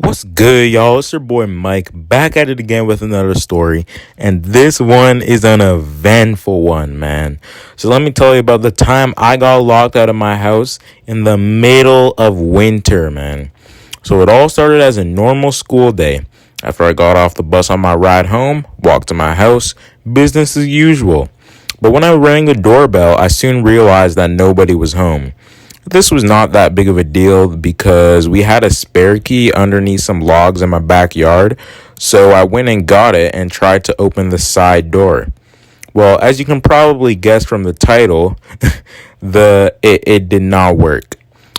What's good, y'all? It's your boy Mike back at it again with another story, and this one is an eventful one, man. So let me tell you about the time I got locked out of my house in the middle of winter, man. So it all started as a normal school day. After I got off the bus on my ride home, walked to my house, business as usual. But when I rang the doorbell, I soon realized that nobody was home. This was not that big of a deal because we had a spare key underneath some logs in my backyard, so I went and got it and tried to open the side door. Well, as you can probably guess from the title, it did not work.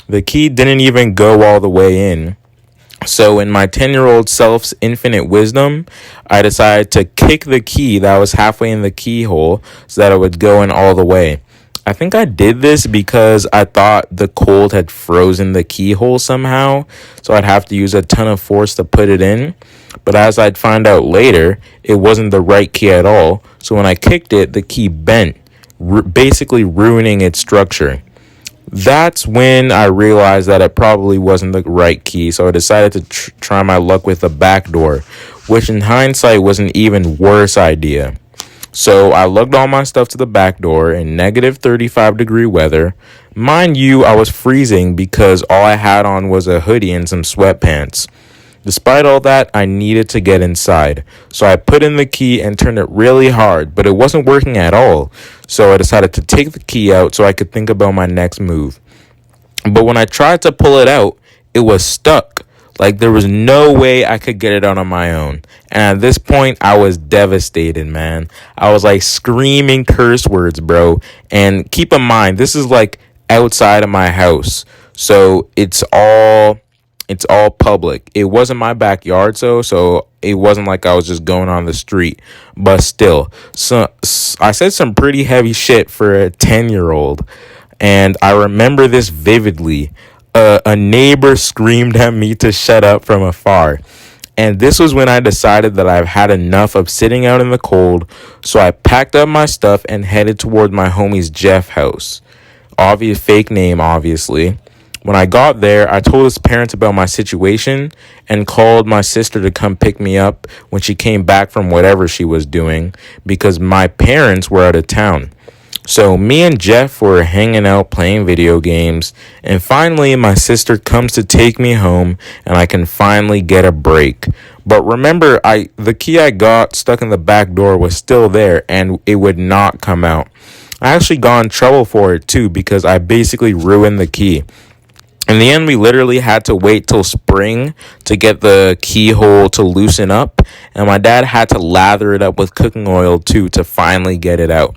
The key didn't even go all the way in. So in my 10-year-old self's infinite wisdom, I decided to kick the key that was halfway in the keyhole so that it would go in all the way. I think I did this because I thought the cold had frozen the keyhole somehow, so I'd have to use a ton of force to put it in. But as I'd find out later, it wasn't the right key at all, so when I kicked it, the key bent, basically ruining its structure. That's when I realized that it probably wasn't the right key, so I decided to try my luck with the back door, which in hindsight was an even worse idea. So I lugged all my stuff to the back door in negative 35-degree weather. Mind you, I was freezing because all I had on was a hoodie and some sweatpants. Despite all that, I needed to get inside. So I put in the key and turned it really hard, but it wasn't working at all. So I decided to take the key out so I could think about my next move. But when I tried to pull it out, it was stuck. Like there was no way I could get it out on my own. And at this point, I was devastated, man. I was like screaming curse words, bro. And keep in mind, this is like outside of my house. So it's all public. It wasn't my backyard, so it wasn't like I was just going on the street. But still, so I said some pretty heavy shit for a 10-year-old. And I remember this vividly. A neighbor screamed at me to shut up from afar. And this was when I decided that I've had enough of sitting out in the cold. So I packed up my stuff and headed toward my homie's Jeff house. Obvious fake name, obviously. When I got there, I told his parents about my situation and called my sister to come pick me up when she came back from whatever she was doing because my parents were out of town. So me and Jeff were hanging out playing video games, and finally my sister comes to take me home and I can finally get a break. But remember, the key I got stuck in the back door was still there and it would not come out. I actually got in trouble for it too because I basically ruined the key. In the end, we literally had to wait till spring to get the keyhole to loosen up, and my dad had to lather it up with cooking oil too to finally get it out.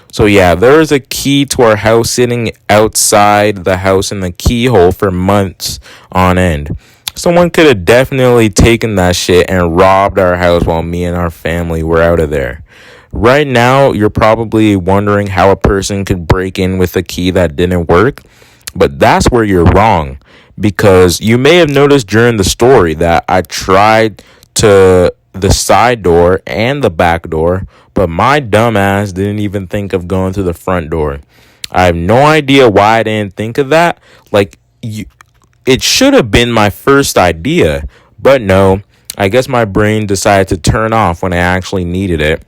So yeah, there was a key to our house sitting outside the house in the keyhole for months on end. Someone could have definitely taken that shit and robbed our house while me and our family were out of there. Right now, you're probably wondering how a person could break in with a key that didn't work. But that's where you're wrong, because you may have noticed during the story that I tried to the side door and the back door, but my dumbass didn't even think of going to the front door. I have no idea why I didn't think of that. It should have been my first idea, but no, I guess my brain decided to turn off when I actually needed it.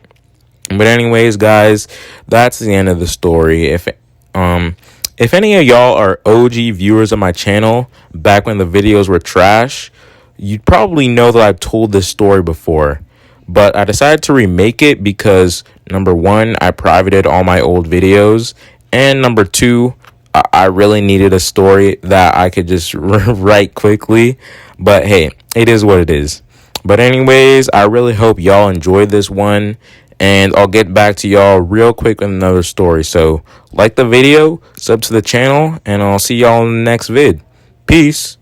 But anyways, guys, that's the end of the story. If any of y'all are OG viewers of my channel, back when the videos were trash, you'd probably know that I've told this story before. But I decided to remake it because, number one, I privated all my old videos. And number two, I really needed a story that I could just write quickly. But hey, it is what it is. But anyways, I really hope y'all enjoyed this one. And I'll get back to y'all real quick with another story. So like the video, sub to the channel, and I'll see y'all in the next vid. Peace.